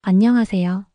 안녕하세요.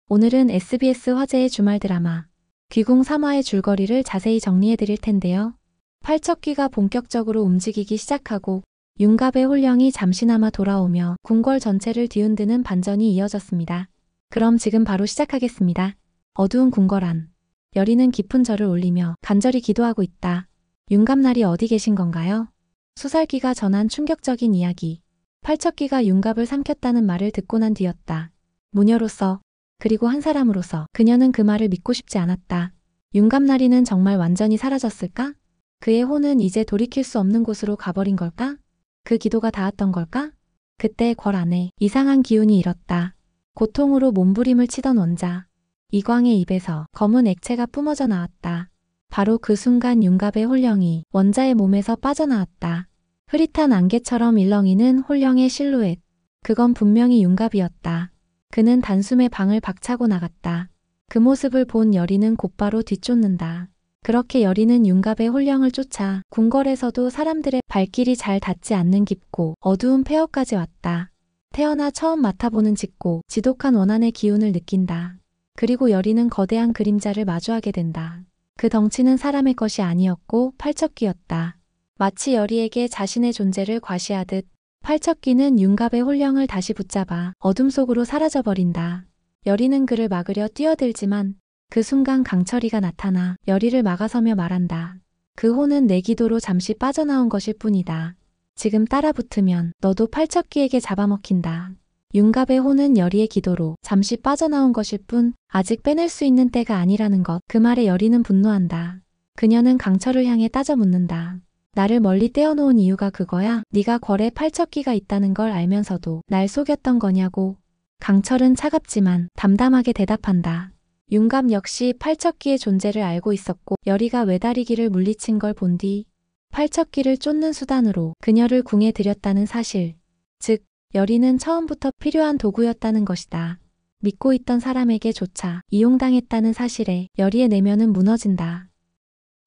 오늘은 SBS 화제의 주말 드라마 귀궁 3화의 줄거리를 자세히 정리해 드릴 텐데요. 팔척귀가 본격적으로 움직이기 시작하고 윤갑의 혼령이 잠시나마 돌아오며 궁궐 전체를 뒤흔드는 반전이 이어졌습니다. 그럼 지금 바로 시작하겠습니다. 어두운 궁궐 안. 여리는 깊은 절을 올리며 간절히 기도하고 있다. 윤갑날이 어디 계신 건가요? 수살귀가 전한 충격적인 이야기. 팔척귀가 윤갑을 삼켰다는 말을 듣고 난 뒤였다. 무녀로서 그리고 한 사람으로서 그녀는 그 말을 믿고 싶지 않았다. 윤갑나리는 정말 완전히 사라졌을까? 그의 혼은 이제 돌이킬 수 없는 곳으로 가버린 걸까? 그 기도가 닿았던 걸까? 그때 궐 안에 이상한 기운이 일었다. 고통으로 몸부림을 치던 원자. 이광의 입에서 검은 액체가 뿜어져 나왔다. 바로 그 순간 윤갑의 혼령이 원자의 몸에서 빠져나왔다. 흐릿한 안개처럼 일렁이는 혼령의 실루엣. 그건 분명히 윤갑이었다. 그는 단숨에 방을 박차고 나갔다. 그 모습을 본 여리는 곧바로 뒤쫓는다. 그렇게 여리는 윤갑의 혼령을 쫓아 궁궐에서도 사람들의 발길이 잘 닿지 않는 깊고 어두운 폐허까지 왔다. 태어나 처음 맡아보는 짙고 지독한 원한의 기운을 느낀다. 그리고 여리는 거대한 그림자를 마주하게 된다. 그 덩치는 사람의 것이 아니었고 팔척귀였다. 마치 여리에게 자신의 존재를 과시하듯 팔척귀는 윤갑의 혼령을 다시 붙잡아 어둠 속으로 사라져버린다. 여리는 그를 막으려 뛰어들지만 그 순간 강철이가 나타나 여리를 막아서며 말한다. 그 혼은 내 기도로 잠시 빠져나온 것일 뿐이다. 지금 따라붙으면 너도 팔척귀에게 잡아먹힌다. 윤갑의 혼은 여리의 기도로 잠시 빠져나온 것일 뿐 아직 빼낼 수 있는 때가 아니라는 것. 그 말에 여리는 분노한다. 그녀는 강철을 향해 따져 묻는다. 나를 멀리 떼어놓은 이유가 그거야? 네가 궐에 팔척귀가 있다는 걸 알면서도 날 속였던 거냐고. 강철은 차갑지만 담담하게 대답한다. 윤갑 역시 팔척귀의 존재를 알고 있었고 여리가 외다리기를 물리친 걸 본 뒤 팔척귀를 쫓는 수단으로 그녀를 궁에 들였다는 사실. 즉, 여리는 처음부터 필요한 도구였다는 것이다. 믿고 있던 사람에게조차 이용당했다는 사실에 여리의 내면은 무너진다.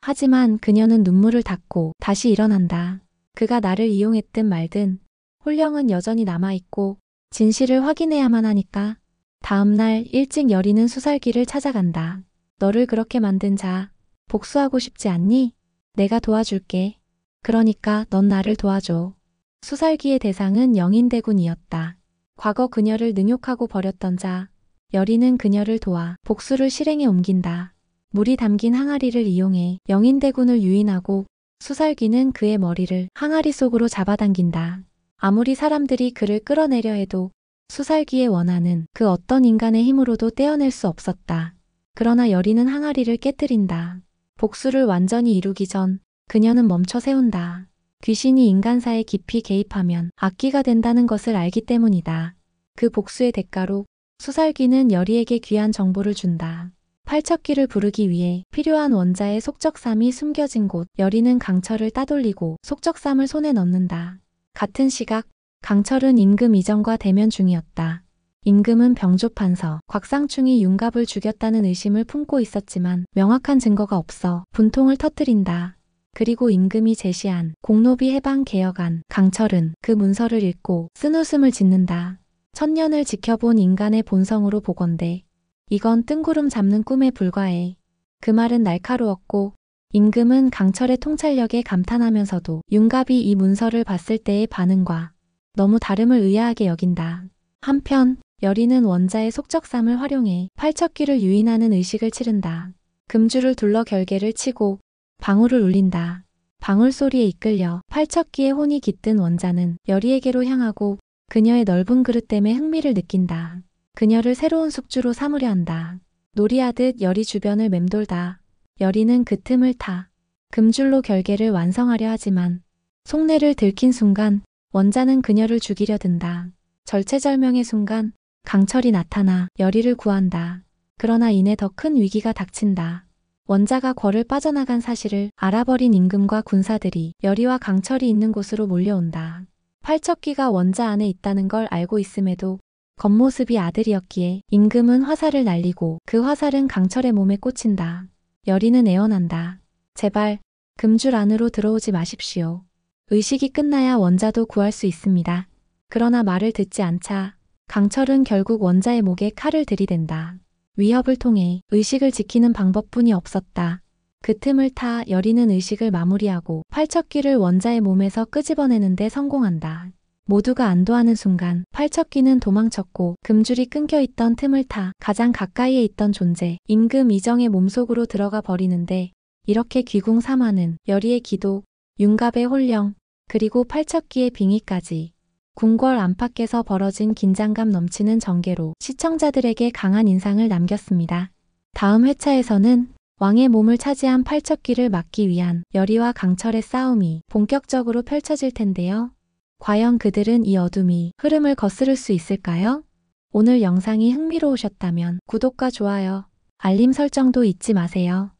하지만 그녀는 눈물을 닦고 다시 일어난다. 그가 나를 이용했든 말든 혼령은 여전히 남아있고 진실을 확인해야만 하니까. 다음 날 일찍 여리는 수살귀를 찾아간다. 너를 그렇게 만든 자, 복수하고 싶지 않니? 내가 도와줄게. 그러니까 넌 나를 도와줘. 수살귀의 대상은 영인대군이었다. 과거 그녀를 능욕하고 버렸던 자, 여리는 그녀를 도와 복수를 실행에 옮긴다. 물이 담긴 항아리를 이용해 영인대군을 유인하고 수살귀는 그의 머리를 항아리 속으로 잡아당긴다. 아무리 사람들이 그를 끌어내려 해도 수살귀의 원한은 그 어떤 인간의 힘으로도 떼어낼 수 없었다. 그러나 여리는 항아리를 깨뜨린다. 복수를 완전히 이루기 전 그녀는 멈춰 세운다. 귀신이 인간사에 깊이 개입하면 악귀가 된다는 것을 알기 때문이다. 그 복수의 대가로 수살귀는 여리에게 귀한 정보를 준다. 팔척귀를 부르기 위해 필요한 원자의 속적삼이 숨겨진 곳. 여리는 강철을 따돌리고 속적삼을 손에 넣는다. 같은 시각 강철은 임금 이전과 대면 중이었다. 임금은 병조판서 곽상충이 윤갑을 죽였다는 의심을 품고 있었지만 명확한 증거가 없어 분통을 터뜨린다. 그리고 임금이 제시한 공노비 해방 개혁안. 강철은 그 문서를 읽고 쓴웃음을 짓는다. 천년을 지켜본 인간의 본성으로 보건대 이건 뜬구름 잡는 꿈에 불과해. 그 말은 날카로웠고 임금은 강철의 통찰력에 감탄하면서도 윤갑이 이 문서를 봤을 때의 반응과 너무 다름을 의아하게 여긴다. 한편 여리는 원자의 속적삼을 활용해 팔척귀를 유인하는 의식을 치른다. 금줄을 둘러 결계를 치고 방울을 울린다. 방울 소리에 이끌려 팔척귀의 혼이 깃든 원자는 여리에게로 향하고 그녀의 넓은 그릇됨에 흥미를 느낀다. 그녀를 새로운 숙주로 삼으려 한다. 놀이하듯 여리 주변을 맴돌다. 여리는 그 틈을 타 금줄로 결계를 완성하려 하지만 속내를 들킨 순간 원자는 그녀를 죽이려 든다. 절체절명의 순간 강철이 나타나 여리를 구한다. 그러나 이내 더 큰 위기가 닥친다. 원자가 궐을 빠져나간 사실을 알아버린 임금과 군사들이 여리와 강철이 있는 곳으로 몰려온다. 팔척귀가 원자 안에 있다는 걸 알고 있음에도 겉모습이 아들이었기에 임금은 화살을 날리고 그 화살은 강철의 몸에 꽂힌다. 여리는 애원한다. 제발 금줄 안으로 들어오지 마십시오. 의식이 끝나야 원자도 구할 수 있습니다. 그러나 말을 듣지 않자 강철은 결국 원자의 목에 칼을 들이댄다. 위협을 통해 의식을 지키는 방법뿐이 없었다. 그 틈을 타 여리는 의식을 마무리하고 팔척귀를 원자의 몸에서 끄집어내는 데 성공한다. 모두가 안도하는 순간 팔척귀는 도망쳤고 금줄이 끊겨있던 틈을 타 가장 가까이에 있던 존재 임금 이정의 몸속으로 들어가 버리는데 이렇게 귀궁 3화는 여리의 기도, 윤갑의 혼령, 그리고 팔척귀의 빙의까지 궁궐 안팎에서 벌어진 긴장감 넘치는 전개로 시청자들에게 강한 인상을 남겼습니다. 다음 회차에서는 왕의 몸을 차지한 팔척귀를 막기 위한 여리와 강철의 싸움이 본격적으로 펼쳐질 텐데요. 과연 그들은 이 어둠이 흐름을 거스를 수 있을까요? 오늘 영상이 흥미로우셨다면 구독과 좋아요, 알림 설정도 잊지 마세요.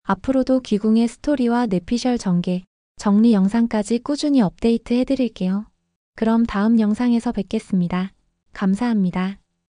앞으로도 귀궁의 스토리와 뇌피셜 전개, 정리 영상까지 꾸준히 업데이트 해드릴게요. 그럼 다음 영상에서 뵙겠습니다. 감사합니다.